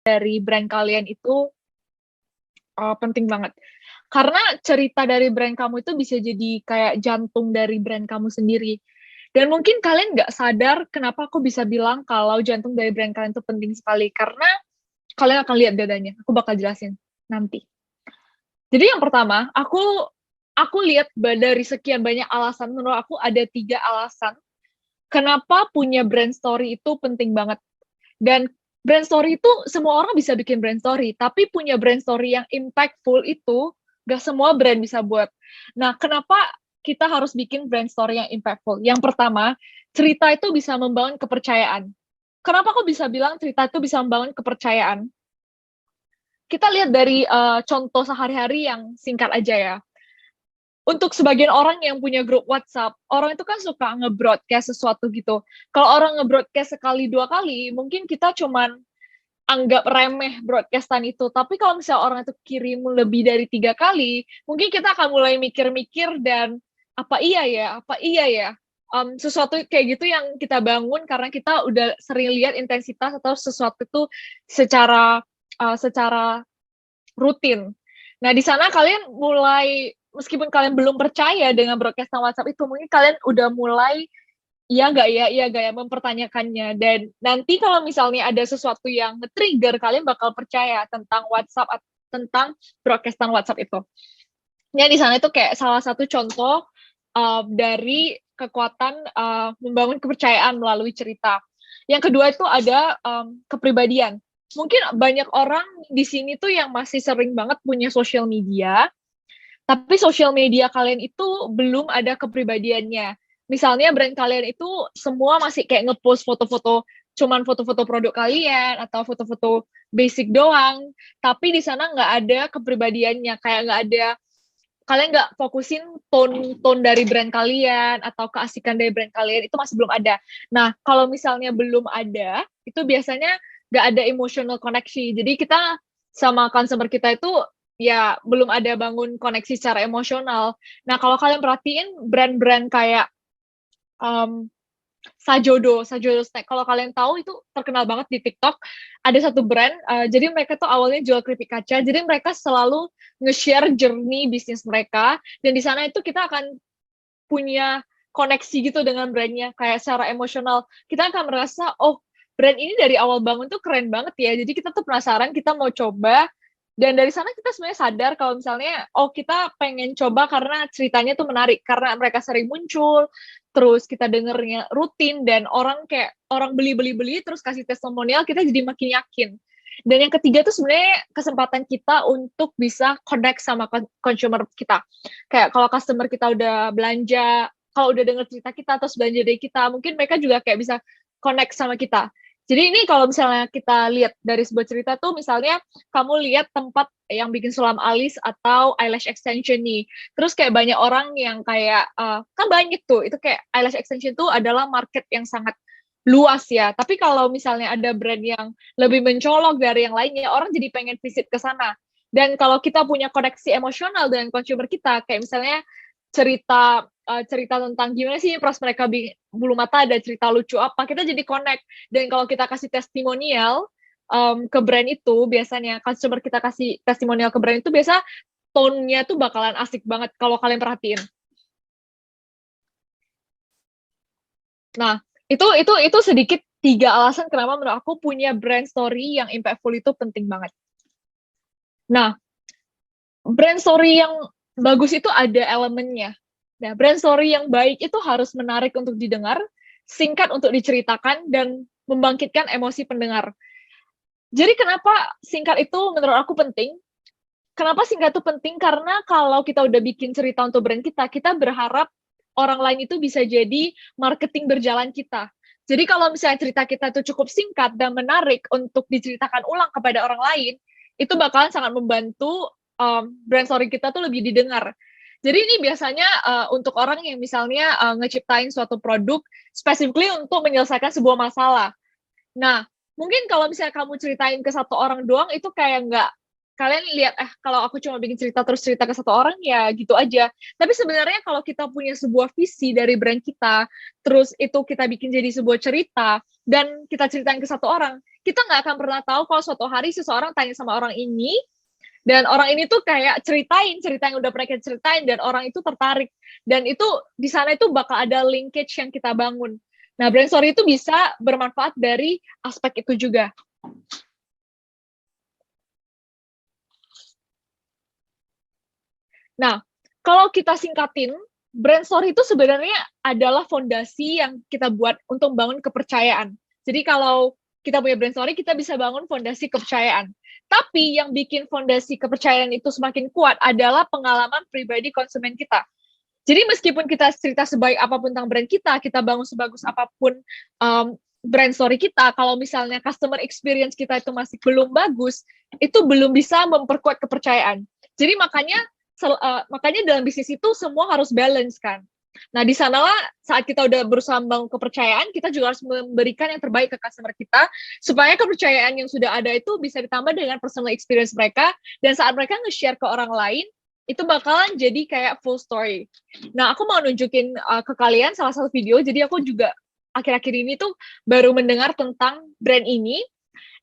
dari brand kalian itu penting banget. Karena cerita dari brand kamu itu bisa jadi kayak jantung dari brand kamu sendiri. Dan mungkin kalian nggak sadar kenapa aku bisa bilang kalau jantung dari brand kalian itu penting sekali. Karena kalian akan lihat dadanya. Aku bakal jelasin nanti. Jadi yang pertama, aku lihat dari sekian banyak alasan, menurut aku ada 3 alasan kenapa punya brand story itu penting banget. Dan brand story itu semua orang bisa bikin brand story, tapi punya brand story yang impactful itu gak semua brand bisa buat. Nah, kenapa kita harus bikin brand story yang impactful? Yang pertama, cerita itu bisa membangun kepercayaan. Kenapa aku bisa bilang cerita itu bisa membangun kepercayaan? Kita lihat dari contoh sehari-hari yang singkat aja ya. Untuk sebagian orang yang punya grup WhatsApp, orang itu kan suka nge-broadcast sesuatu gitu. Kalau orang nge-broadcast sekali, 2 kali, mungkin kita cuman anggap remeh broadcastan itu. Tapi kalau misalnya orang itu kirim lebih dari 3 kali, mungkin kita akan mulai mikir-mikir dan, apa iya ya? Apa iya ya? Sesuatu kayak gitu yang kita bangun karena kita udah sering lihat intensitas atau sesuatu itu secara rutin. Nah, di sana kalian mulai, meskipun kalian belum percaya dengan broadcastan WhatsApp itu, mungkin kalian udah mulai, iya nggak ya, mempertanyakannya. Dan nanti kalau misalnya ada sesuatu yang nge-trigger, kalian bakal percaya tentang WhatsApp, tentang broadcastan WhatsApp itu. Ya, di sana itu kayak salah satu contoh dari kekuatan membangun kepercayaan melalui cerita. Yang kedua itu ada kepribadian. Mungkin banyak orang di sini tuh yang masih sering banget punya social media, tapi social media kalian itu belum ada kepribadiannya. Misalnya brand kalian itu semua masih kayak ngepost foto-foto, cuman foto-foto produk kalian atau foto-foto basic doang, tapi di sana nggak ada kepribadiannya, kayak nggak ada, kalian nggak fokusin tone dari brand kalian atau keasikan dari brand kalian, itu masih belum ada. Nah, kalau misalnya belum ada, itu biasanya nggak ada emotional connection. Jadi kita sama consumer kita itu ya belum ada bangun koneksi secara emosional. Nah, kalau kalian perhatiin brand-brand kayak Sajodo snack. Kalau kalian tahu itu terkenal banget di TikTok. Ada satu brand, jadi mereka tuh awalnya jual keripik kaca. Jadi mereka selalu nge-share journey bisnis mereka. Dan di sana itu kita akan punya koneksi gitu dengan brandnya, kayak secara emosional. Kita akan merasa, oh brand ini dari awal bangun tuh keren banget ya. Jadi kita tuh penasaran, kita mau coba. Dan dari sana kita sebenarnya sadar kalau misalnya, oh kita pengen coba karena ceritanya tuh menarik. Karena mereka sering muncul, terus kita dengernya rutin, dan orang beli-beli, terus kasih testimonial, kita jadi makin yakin. Dan yang ketiga tuh sebenarnya kesempatan kita untuk bisa connect sama consumer kita. Kayak kalau customer kita udah belanja, kalau udah denger cerita kita, terus belanja dari kita, mungkin mereka juga kayak bisa connect sama kita. Jadi ini kalau misalnya kita lihat dari sebuah cerita tuh, misalnya kamu lihat tempat yang bikin sulam alis atau eyelash extension nih, terus kayak banyak orang yang kayak, kan banyak tuh, itu kayak eyelash extension tuh adalah market yang sangat luas ya, tapi kalau misalnya ada brand yang lebih mencolok dari yang lainnya, orang jadi pengen visit ke sana. Dan kalau kita punya koneksi emosional dengan consumer kita, kayak misalnya cerita tentang gimana sih pas mereka bulu mata, ada cerita lucu apa, kita jadi connect. Dan kalau kita kasih testimonial ke brand itu, biasanya consumer kita kasih testimonial ke brand itu, biasa tone-nya tuh bakalan asik banget kalau kalian perhatiin. Nah, itu sedikit 3 alasan kenapa menurut aku punya brand story yang impactful itu penting banget. Nah, brand story yang bagus itu ada elemennya. Nah, brand story yang baik itu harus menarik untuk didengar, singkat untuk diceritakan, dan membangkitkan emosi pendengar. Jadi kenapa singkat itu menurut aku penting? Kenapa singkat itu penting? Karena kalau kita udah bikin cerita untuk brand kita, kita berharap orang lain itu bisa jadi marketing berjalan kita. Jadi kalau misalnya cerita kita itu cukup singkat dan menarik untuk diceritakan ulang kepada orang lain, itu bakalan sangat membantu brand story kita tuh lebih didengar. Jadi ini biasanya untuk orang yang misalnya ngeciptain suatu produk specifically untuk menyelesaikan sebuah masalah. Nah, mungkin kalau misalnya kamu ceritain ke satu orang doang, itu kayak kalian lihat, kalau aku cuma bikin cerita terus cerita ke satu orang, ya gitu aja. Tapi sebenarnya kalau kita punya sebuah visi dari brand kita, terus itu kita bikin jadi sebuah cerita, dan kita ceritain ke satu orang, kita nggak akan pernah tahu kalau suatu hari seseorang tanya sama orang ini, dan orang ini tuh kayak ceritain cerita yang udah mereka ceritain, dan orang itu tertarik. Dan itu di sana itu bakal ada linkage yang kita bangun. Nah, brand story itu bisa bermanfaat dari aspek itu juga. Nah, kalau kita singkatin, brand story itu sebenarnya adalah fondasi yang kita buat untuk bangun kepercayaan. Jadi kalau kita punya brand story, kita bisa bangun fondasi kepercayaan. Tapi yang bikin fondasi kepercayaan itu semakin kuat adalah pengalaman pribadi konsumen kita. Jadi meskipun kita cerita sebaik apapun tentang brand kita bangun sebagus apapun brand story kita, kalau misalnya customer experience kita itu masih belum bagus, itu belum bisa memperkuat kepercayaan. Jadi makanya dalam bisnis itu semua harus balance kan. Nah, di sanalah saat kita udah berusaha membangun kepercayaan, kita juga harus memberikan yang terbaik ke customer kita, supaya kepercayaan yang sudah ada itu bisa ditambah dengan personal experience mereka, dan saat mereka nge-share ke orang lain, itu bakalan jadi kayak full story. Nah, aku mau nunjukin ke kalian salah satu video, jadi aku juga akhir-akhir ini tuh baru mendengar tentang brand ini,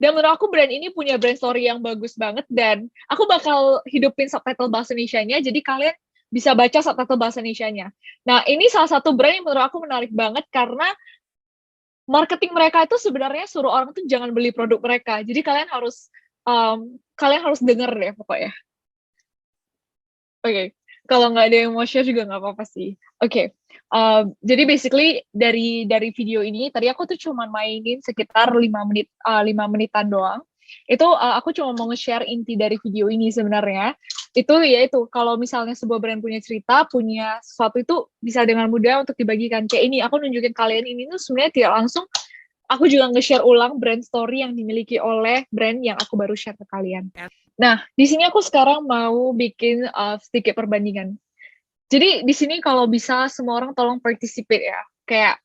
dan menurut aku brand ini punya brand story yang bagus banget, dan aku bakal hidupin subtitle bahasa Indonesianya, jadi kalian bisa baca subtitle bahasa Indonesianya. Nah, ini salah satu brand yang menurut aku menarik banget, karena marketing mereka itu sebenarnya suruh orang tuh jangan beli produk mereka. Jadi kalian harus denger deh pokoknya. Oke, kalau nggak ada yang mau share juga nggak apa-apa sih. Oke, jadi basically dari video ini tadi aku tuh cuma mainin sekitar 5 menitan doang. Itu aku cuma mau nge-share inti dari video ini sebenarnya. Itu yaitu kalau misalnya sebuah brand punya cerita, punya sesuatu itu bisa dengan mudah untuk dibagikan. Kayak ini, aku nunjukin kalian ini tuh sebenarnya tidak langsung. Aku juga nge-share ulang brand story yang dimiliki oleh brand yang aku baru share ke kalian. Nah, di sini aku sekarang mau bikin sedikit perbandingan. Jadi di sini kalau bisa semua orang tolong participate ya, kayak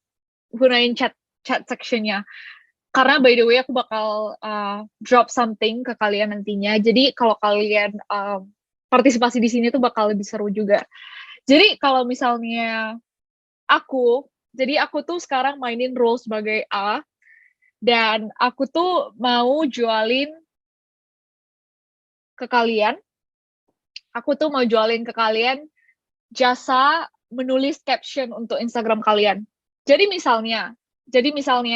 gunain chat sectionnya. Karena by the way aku bakal drop something ke kalian nantinya. Jadi kalau kalian partisipasi di sini tuh bakal lebih seru juga. Jadi kalau misalnya jadi aku tuh sekarang mainin role sebagai A, dan aku tuh mau jualin ke kalian. Aku tuh mau jualin ke kalian jasa menulis caption untuk Instagram kalian. Jadi misalnya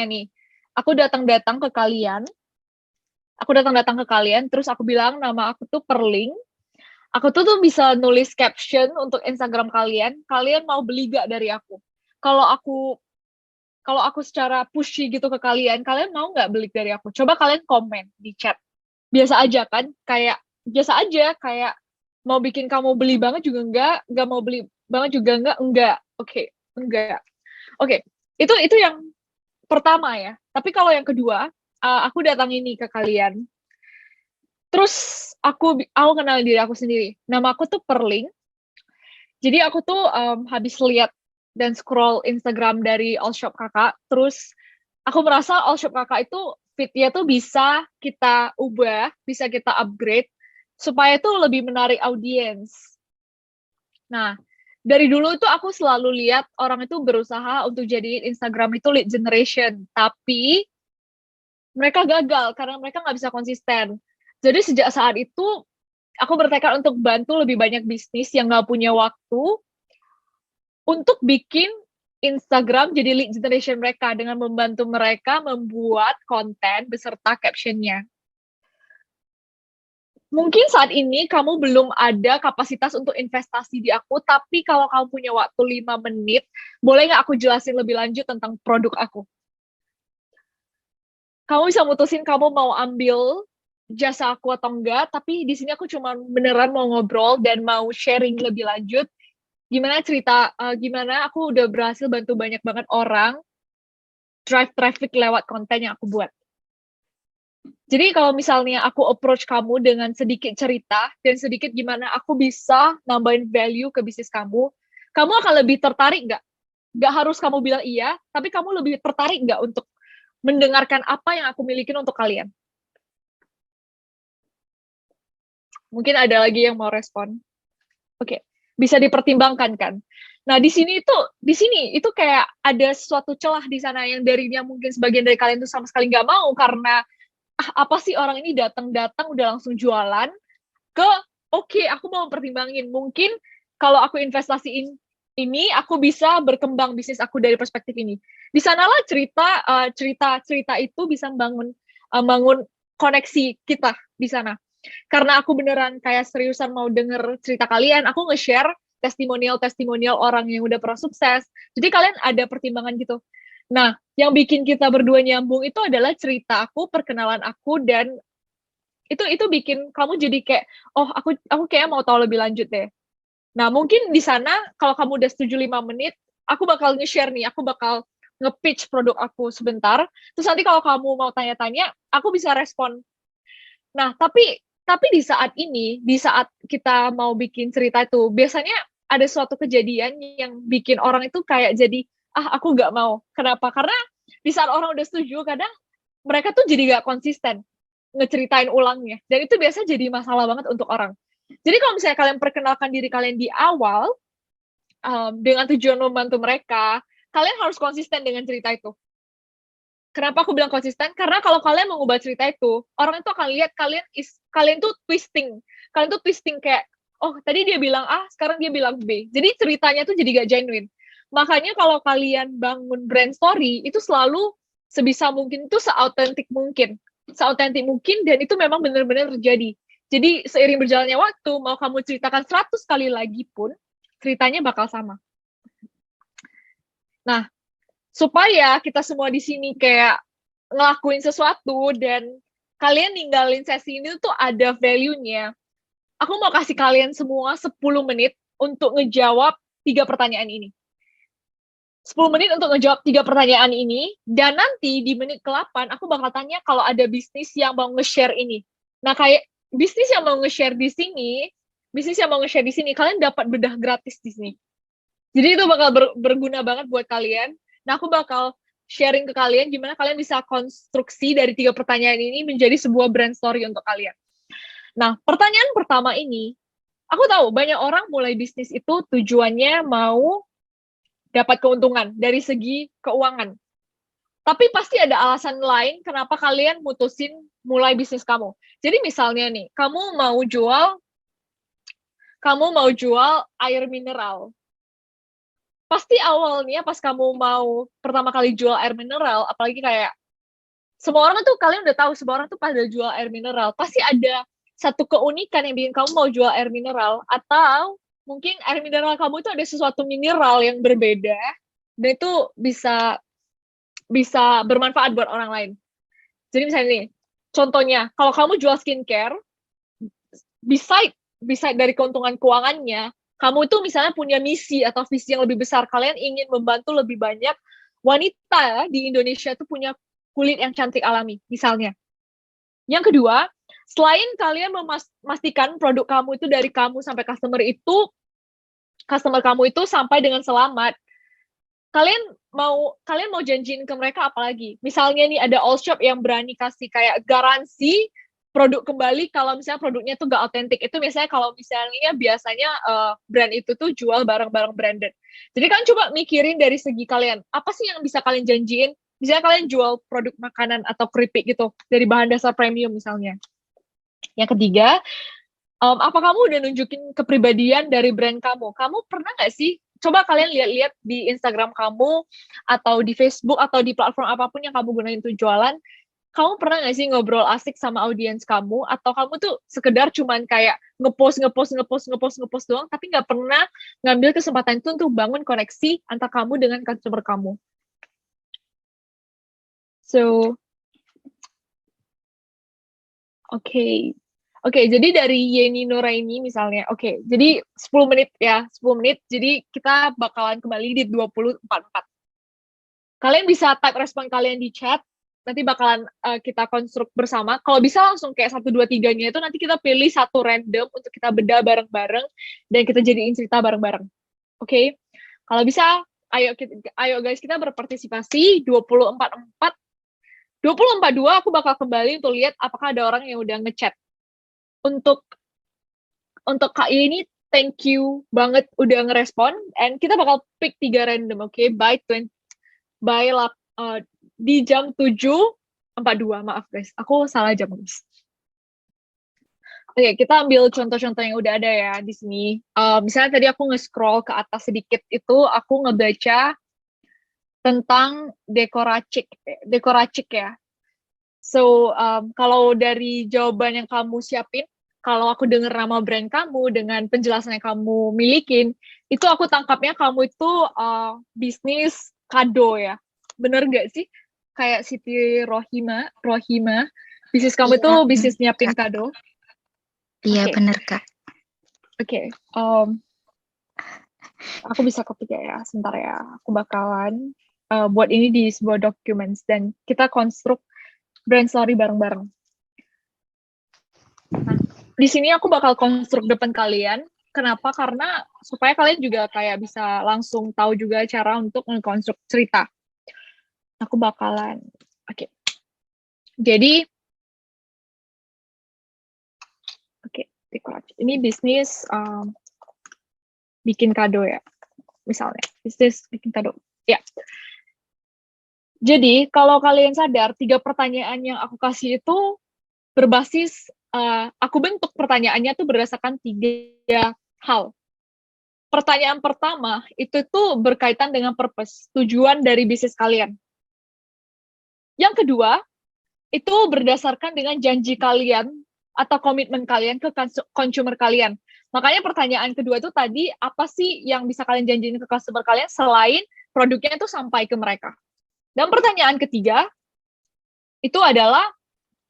nih, aku datang-datang ke kalian, terus aku bilang nama aku tuh Perling. Aku tuh bisa nulis caption untuk Instagram kalian. Kalian mau beli gak dari aku? Kalau aku secara pushy gitu ke kalian mau nggak beli dari aku? Coba kalian komen di chat. Biasa aja kan? Biasa aja, kayak mau bikin kamu beli banget juga enggak mau beli banget juga enggak. Oke, enggak. Oke, itu yang pertama ya. Tapi kalau yang kedua, aku datang ini ke kalian. Terus aku kenal diri aku sendiri. Nama aku tuh Perling. Jadi aku tuh habis lihat dan scroll Instagram dari All Shop Kakak, terus aku merasa All Shop Kakak itu fitnya tuh bisa kita ubah, bisa kita upgrade, supaya tuh lebih menarik audiens. Nah, dari dulu itu aku selalu lihat orang itu berusaha untuk jadiin Instagram itu lead generation, tapi mereka gagal karena mereka nggak bisa konsisten. Jadi sejak saat itu, aku bertekad untuk bantu lebih banyak bisnis yang nggak punya waktu untuk bikin Instagram jadi lead generation mereka dengan membantu mereka membuat konten beserta captionnya. Mungkin saat ini kamu belum ada kapasitas untuk investasi di aku, tapi kalau kamu punya waktu 5 menit, boleh nggak aku jelasin lebih lanjut tentang produk aku? Kamu bisa mutusin kamu mau ambil jasa aku atau enggak, tapi di sini aku cuma beneran mau ngobrol dan mau sharing lebih lanjut gimana aku udah berhasil bantu banyak banget orang drive traffic lewat konten yang aku buat. Jadi kalau misalnya aku approach kamu dengan sedikit cerita dan sedikit gimana aku bisa nambahin value ke bisnis kamu akan lebih tertarik nggak? Nggak harus kamu bilang iya, tapi kamu lebih tertarik nggak untuk mendengarkan apa yang aku milikin untuk kalian? Mungkin ada lagi yang mau respon. Oke, bisa dipertimbangkan kan. Nah, di sini itu kayak ada suatu celah di sana yang darinya mungkin sebagian dari kalian tuh sama sekali nggak mau karena apa sih orang ini datang-datang udah langsung jualan ke oke, aku mau pertimbangin mungkin kalau aku investasiin ini aku bisa berkembang bisnis aku dari perspektif ini. Di sanalah cerita itu bisa bangun koneksi kita di sana. Karena aku beneran kayak seriusan mau denger cerita kalian, aku nge-share testimonial-testimonial orang yang udah pernah sukses. Jadi kalian ada pertimbangan gitu. Nah, yang bikin kita berdua nyambung itu adalah cerita aku, perkenalan aku, dan itu bikin kamu jadi kayak, oh aku kayak mau tahu lebih lanjut deh. Nah, mungkin di sana kalau kamu udah setuju 5 menit, aku bakal nge-share nih, aku bakal nge-pitch produk aku sebentar. Terus nanti kalau kamu mau tanya-tanya, aku bisa respon. Nah, tapi di saat kita mau bikin cerita itu, biasanya ada suatu kejadian yang bikin orang itu kayak jadi, aku nggak mau. Kenapa? Karena di saat orang udah setuju, kadang mereka tuh jadi nggak konsisten ngeceritain ulangnya. Dan itu biasanya jadi masalah banget untuk orang. Jadi kalau misalnya kalian perkenalkan diri kalian di awal, dengan tujuan membantu mereka, kalian harus konsisten dengan cerita itu. Kenapa aku bilang konsisten? Karena kalau kalian mengubah cerita itu, orang itu akan lihat kalian tuh twisting. Kalian tuh twisting kayak, oh tadi dia bilang A, sekarang dia bilang B. Jadi ceritanya tuh jadi gak genuine. Makanya kalau kalian bangun brand story, itu selalu sebisa mungkin itu seautentik mungkin. Seautentik mungkin, dan itu memang benar-benar terjadi. Jadi seiring berjalannya waktu, mau kamu ceritakan 100 kali lagi pun, ceritanya bakal sama. Nah, supaya kita semua di sini kayak ngelakuin sesuatu dan kalian ninggalin sesi ini tuh ada value-nya. Aku mau kasih kalian semua 10 menit untuk ngejawab 3 pertanyaan ini. 10 menit untuk ngejawab 3 pertanyaan ini, dan nanti di menit ke-8 aku bakal tanya kalau ada bisnis yang mau nge-share ini. Nah, kayak bisnis yang mau nge-share di sini, kalian dapat bedah gratis di sini. Jadi itu bakal berguna banget buat kalian. Nah, aku bakal sharing ke kalian gimana kalian bisa konstruksi dari 3 pertanyaan ini menjadi sebuah brand story untuk kalian. Nah, pertanyaan pertama ini, aku tahu banyak orang mulai bisnis itu tujuannya mau dapat keuntungan dari segi keuangan. Tapi pasti ada alasan lain kenapa kalian mutusin mulai bisnis kamu. Jadi misalnya nih, kamu mau jual air mineral. Pasti awalnya pas kamu mau pertama kali jual air mineral, apalagi kayak semua orang tuh, kalian udah tahu semua orang tuh pada jual air mineral, pasti ada satu keunikan yang bikin kamu mau jual air mineral, atau mungkin air mineral kamu itu ada sesuatu mineral yang berbeda dan itu bisa bisa bermanfaat buat orang lain. Jadi misalnya nih, contohnya kalau kamu jual skincare, bisa dari keuntungan keuangannya, kamu itu misalnya punya misi atau visi yang lebih besar, kalian ingin membantu lebih banyak wanita di Indonesia itu punya kulit yang cantik alami, misalnya. Yang kedua, selain kalian memastikan produk kamu itu dari kamu sampai customer kamu itu sampai dengan selamat, kalian mau janjiin ke mereka apa lagi? Misalnya nih ada all shop yang berani kasih kayak garansi produk kembali kalau misalnya produknya tuh gak otentik. Itu misalnya kalau misalnya biasanya brand itu tuh jual barang-barang branded. Jadi kalian coba mikirin dari segi kalian, apa sih yang bisa kalian janjiin? Misalnya kalian jual produk makanan atau keripik gitu dari bahan dasar premium misalnya. Yang ketiga, apa kamu udah nunjukin kepribadian dari brand kamu? Kamu pernah nggak sih, coba kalian lihat-lihat di Instagram kamu, atau di Facebook, atau di platform apapun yang kamu gunain untuk jualan, kamu pernah nggak sih ngobrol asik sama audiens kamu, atau kamu tuh sekedar cuman kayak ngepost doang, tapi nggak pernah ngambil kesempatan itu untuk bangun koneksi antara kamu dengan customer kamu. So, oke. Oke, jadi dari Yeni Nuraini misalnya. Oke, jadi 10 menit ya, 10 menit. Jadi kita bakalan kembali di 2044. Kalian bisa type respon kalian di chat, nanti bakalan kita konstruk bersama. Kalau bisa langsung kayak 1, 2, 3-nya itu nanti kita pilih satu random untuk kita bedah bareng-bareng dan kita jadiin cerita bareng-bareng. Oke? Kalau bisa, ayo guys, kita berpartisipasi 2044. 2042 aku bakal kembali untuk lihat apakah ada orang yang udah ngechat. Untuk untuk Kak ini thank you banget udah ngerespon, and kita bakal pick 3 random, oke? Di jam 7.42, maaf guys, aku salah jam guys. Oke, kita ambil contoh-contoh yang udah ada ya di sini. Misalnya tadi aku nge-scroll ke atas sedikit, itu aku ngebaca tentang dekoracik ya. So, kalau dari jawaban yang kamu siapin, kalau aku dengar nama brand kamu dengan penjelasan yang kamu milikin, itu aku tangkapnya kamu itu bisnis kado ya. Bener nggak sih? Kayak Siti Rohima, bisnis kamu itu bisnis nyiapin kado. Iya, bener Kak. Oke, aku bisa kepikiran ya, sebentar ya. Aku bakalan buat ini di sebuah documents dan kita konstruk brand story bareng-bareng. Nah, di sini aku bakal konstruk depan kalian. Kenapa? Karena supaya kalian juga kayak bisa langsung tahu juga cara untuk mengkonstruk cerita. Aku bakalan, oke. Jadi, dekorasi. Ini bisnis bikin kado ya, misalnya. Bisnis bikin kado. Ya. Jadi, kalau kalian sadar, 3 pertanyaan yang aku kasih itu berbasis, aku bentuk pertanyaannya tuh berdasarkan 3 hal. Pertanyaan pertama, itu tuh berkaitan dengan purpose, tujuan dari bisnis kalian. Yang kedua, itu berdasarkan dengan janji kalian atau komitmen kalian ke consumer kalian. Makanya pertanyaan kedua itu tadi, apa sih yang bisa kalian janjiin ke customer kalian selain produknya itu sampai ke mereka. Dan pertanyaan ketiga, itu adalah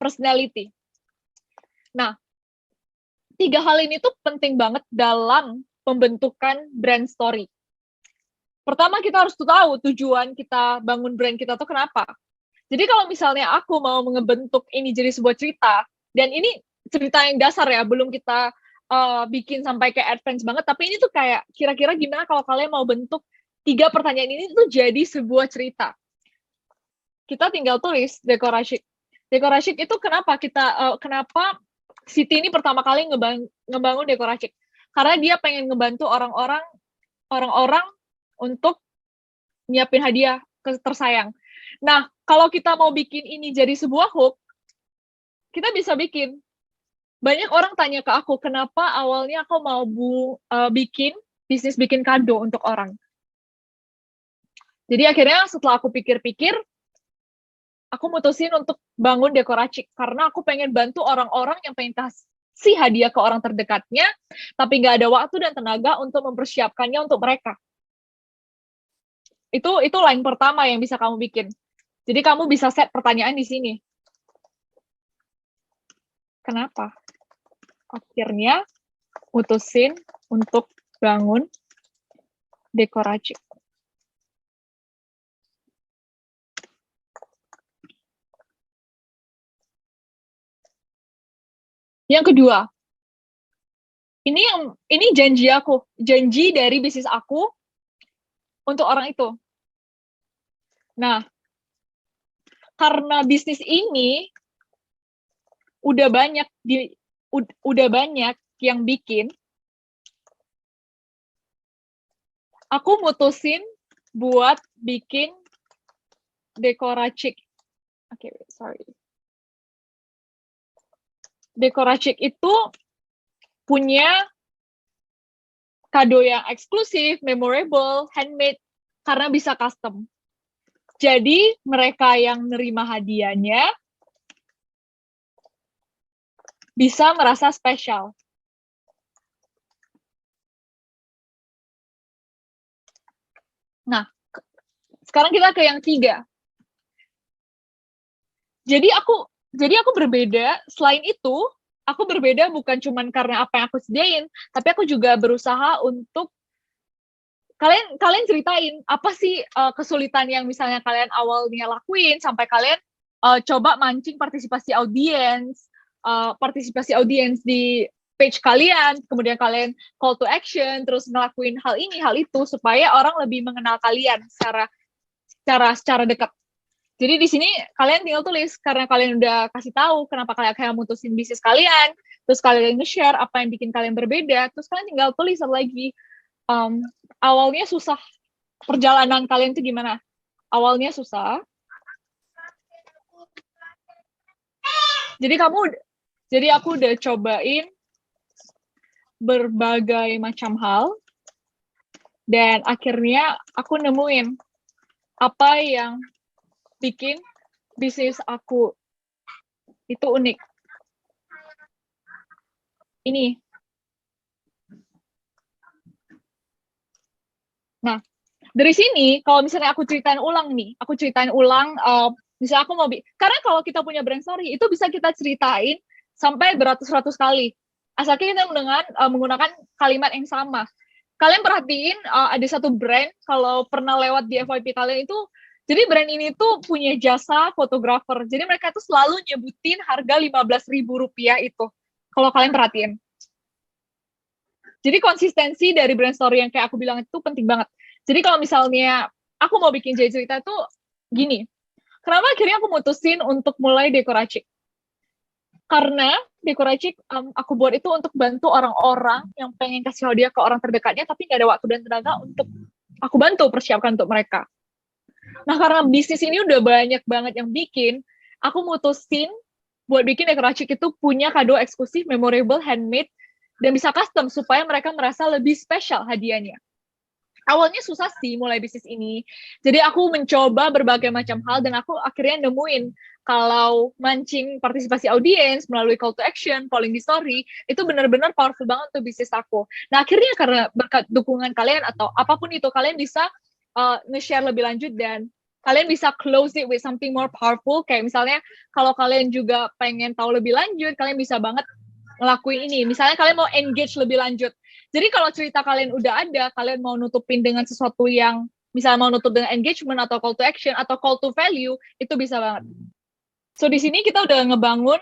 personality. Nah, 3 hal ini tuh penting banget dalam pembentukan brand story. Pertama, kita harus tahu tujuan kita bangun brand kita tuh kenapa. Jadi kalau misalnya aku mau ngebentuk ini jadi sebuah cerita, dan ini cerita yang dasar ya, belum kita bikin sampai ke advance banget, tapi ini tuh kayak kira-kira gimana kalau kalian mau bentuk 3 pertanyaan ini tuh jadi sebuah cerita. Kita tinggal tulis dekorasi. Dekorasi itu kenapa kenapa Siti ini pertama kali ngebangun dekorasi? Karena dia pengen ngebantu orang-orang untuk nyiapin hadiah ke tersayang. Nah, kalau kita mau bikin ini jadi sebuah hook, kita bisa bikin. Banyak orang tanya ke aku, kenapa awalnya aku mau bikin bisnis bikin kado untuk orang. Jadi akhirnya setelah aku pikir-pikir, aku mutusin untuk bangun dekorasi karena aku pengen bantu orang-orang yang pengen kasih hadiah ke orang terdekatnya, tapi nggak ada waktu dan tenaga untuk mempersiapkannya untuk mereka. Itu line pertama yang bisa kamu bikin. Jadi kamu bisa set pertanyaan di sini. Kenapa? Akhirnya mutusin untuk bangun dekorasi. Yang kedua, ini janji dari bisnis aku untuk orang itu. Nah, karena bisnis ini udah banyak yang bikin, aku mutusin buat bikin dekorasi. Oke, sorry. Dekorasi itu punya kado yang eksklusif, memorable, handmade, karena bisa custom. Jadi, mereka yang nerima hadiahnya bisa merasa spesial. Nah, sekarang kita ke yang 3. Jadi aku berbeda, selain itu, aku berbeda bukan cuma karena apa yang aku sediain, tapi aku juga berusaha untuk kalian ceritain apa sih kesulitan yang misalnya kalian awalnya lakuin sampai kalian coba mancing partisipasi audiens di page kalian, kemudian kalian call to action, terus ngelakuin hal ini, hal itu, supaya orang lebih mengenal kalian secara dekat. Jadi di sini kalian tinggal tulis karena kalian udah kasih tahu kenapa kalian mutusin bisnis kalian, terus kalian nge-share apa yang bikin kalian berbeda, terus kalian tinggal tulis lagi awalnya susah, perjalanan kalian itu gimana? Awalnya susah. Jadi aku udah cobain berbagai macam hal dan akhirnya aku nemuin apa yang bikin bisnis aku itu unik. Ini. Nah, dari sini kalau misalnya aku ceritain ulang, misalnya aku mau karena kalau kita punya brand story itu bisa kita ceritain sampai beratus-ratus kali. Asalkan kita menggunakan kalimat yang sama. Kalian perhatiin ada satu brand kalau pernah lewat di FYP kalian itu, jadi brand ini tuh punya jasa fotografer. Jadi mereka tuh selalu nyebutin harga Rp15.000 itu. Kalau kalian perhatiin. Jadi konsistensi dari brand story yang kayak aku bilang itu penting banget. Jadi kalau misalnya aku mau bikin jadi cerita tuh gini. Kenapa akhirnya aku mutusin untuk mulai Dekoracik? Karena Dekoracik aku buat itu untuk bantu orang-orang yang pengen kasih hadiah ke orang terdekatnya tapi nggak ada waktu dan tenaga untuk aku bantu persiapkan untuk mereka. Nah, karena bisnis ini udah banyak banget yang bikin, aku mutusin buat bikin Dekoracik itu punya kado eksklusif, memorable, handmade, dan bisa custom supaya mereka merasa lebih spesial hadiahnya. Awalnya susah sih mulai bisnis ini. Jadi aku mencoba berbagai macam hal dan aku akhirnya nemuin kalau mancing partisipasi audiens melalui call to action, polling di story, itu benar-benar powerful banget untuk bisnis aku. Nah, akhirnya karena berkat dukungan kalian atau apapun itu, kalian bisa nge-share lebih lanjut dan kalian bisa close it with something more powerful. Kayak misalnya kalau kalian juga pengen tahu lebih lanjut, kalian bisa banget ngelakuin ini. Misalnya kalian mau engage lebih lanjut. Jadi kalau cerita kalian udah ada, kalian mau nutupin dengan sesuatu yang misalnya mau nutup dengan engagement atau call to action atau call to value, itu bisa banget. So di sini kita udah ngebangun,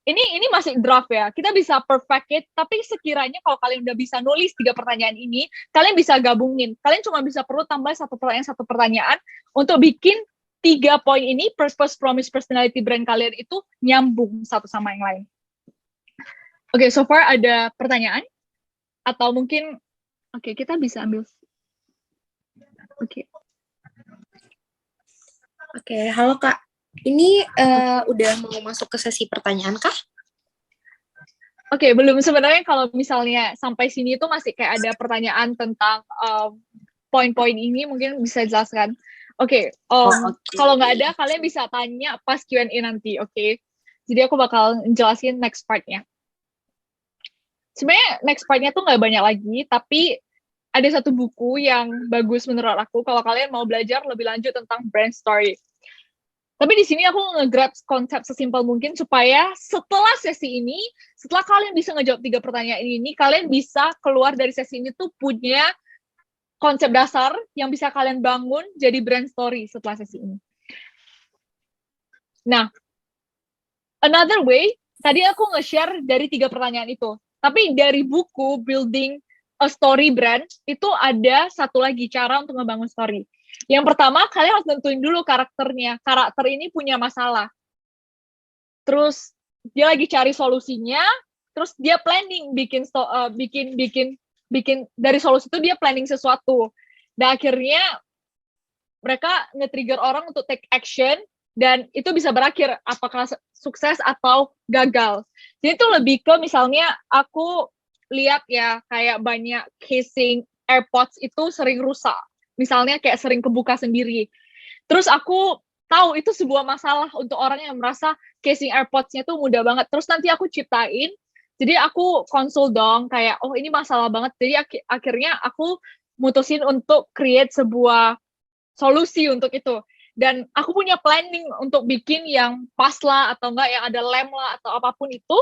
ini masih draft ya, kita bisa perfect it, tapi sekiranya kalau kalian udah bisa nulis 3 pertanyaan ini, kalian bisa gabungin. Kalian cuma bisa perlu tambah satu pertanyaan untuk bikin 3 poin ini, purpose, promise, personality brand kalian itu nyambung satu sama yang lain. Oke, so far ada pertanyaan? Atau mungkin, kita bisa ambil. Oke, halo Kak. Ini udah mau masuk ke sesi pertanyaan kah? Oke, belum. Sebenarnya kalau misalnya sampai sini itu masih kayak ada pertanyaan tentang poin-poin ini, mungkin bisa jelaskan. Oke. Kalau nggak ada, kalian bisa tanya pas Q&A nanti, oke? Jadi aku bakal jelasin next part-nya. Sebenarnya next part-nya tuh nggak banyak lagi, tapi ada satu buku yang bagus menurut aku kalau kalian mau belajar lebih lanjut tentang brand story. Tapi di sini aku nge-grab konsep sesimpel mungkin supaya setelah sesi ini, setelah kalian bisa ngejawab 3 pertanyaan ini, kalian bisa keluar dari sesi ini tuh punya konsep dasar yang bisa kalian bangun jadi brand story setelah sesi ini. Nah, another way, tadi aku nge-share dari 3 pertanyaan itu. Tapi dari buku Building a Story Brand, itu ada satu lagi cara untuk ngebangun story. Yang pertama, kalian harus tentuin dulu karakternya. Karakter ini punya masalah. Terus dia lagi cari solusinya, terus dia planning bikin dari solusi itu dia planning sesuatu. Dan akhirnya mereka nge-trigger orang untuk take action dan itu bisa berakhir apakah sukses atau gagal. Jadi itu lebih ke misalnya aku lihat ya kayak banyak casing AirPods itu sering rusak. Misalnya kayak sering kebuka sendiri. Terus aku tahu itu sebuah masalah untuk orang yang merasa casing AirPods-nya tuh mudah banget. Terus nanti aku ciptain, jadi aku konsul dong kayak, oh ini masalah banget. Jadi akhirnya aku mutusin untuk create sebuah solusi untuk itu. Dan aku punya planning untuk bikin yang pas lah atau enggak yang ada lem lah atau apapun itu.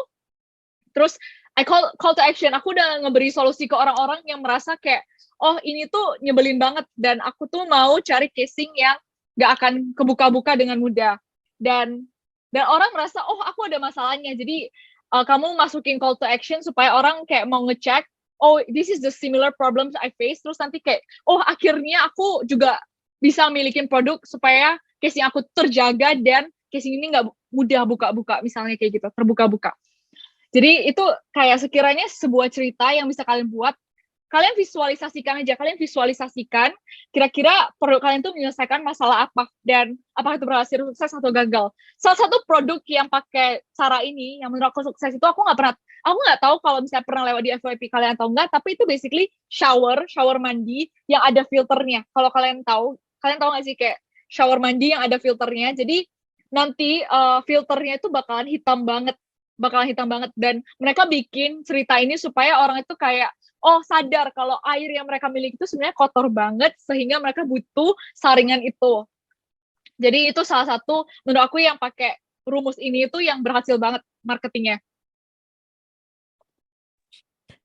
Terus I call to action. Aku udah ngeberi solusi ke orang-orang yang merasa kayak, oh ini tuh nyebelin banget dan aku tuh mau cari casing yang nggak akan kebuka-buka dengan mudah. Dan orang merasa, oh aku ada masalahnya. Jadi kamu masukin call to action supaya orang kayak mau ngecek, oh this is the similar problems I face. Terus nanti kayak, oh akhirnya aku juga bisa milikin produk supaya casing aku terjaga dan casing ini nggak mudah buka-buka, misalnya kayak gitu, terbuka-buka. Jadi itu kayak sekiranya sebuah cerita yang bisa kalian buat, kalian visualisasikan aja, kalian visualisasikan kira-kira produk kalian tuh menyelesaikan masalah apa, dan apakah itu berhasil sukses atau gagal. Salah satu produk yang pakai cara ini, yang menurut aku sukses itu, aku nggak tahu kalau misalnya pernah lewat di FYP kalian atau enggak, tapi itu basically shower mandi yang ada filternya. Kalau kalian tahu nggak sih kayak shower mandi yang ada filternya, jadi nanti filternya itu bakalan hitam banget, dan mereka bikin cerita ini supaya orang itu kayak sadar kalau air yang mereka miliki itu sebenarnya kotor banget sehingga mereka butuh saringan itu. Jadi itu salah satu menurut aku yang pakai rumus ini itu yang berhasil banget marketingnya.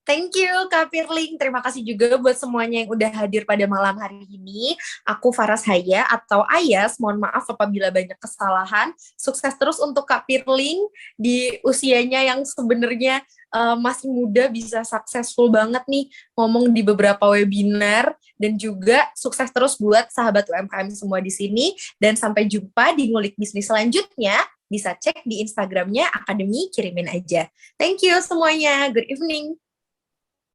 Thank you Kak Firling, terima kasih juga buat semuanya yang udah hadir pada malam hari ini. Aku Faras Haya atau Ayas, mohon maaf apabila banyak kesalahan. Sukses terus untuk Kak Firling di usianya yang sebenarnya masih muda, bisa successful banget nih ngomong di beberapa webinar, dan juga sukses terus buat sahabat UMKM semua di sini, dan sampai jumpa di Ngulik Bisnis selanjutnya. Bisa cek di Instagramnya Akademi Kirimin aja. Thank you semuanya, good evening.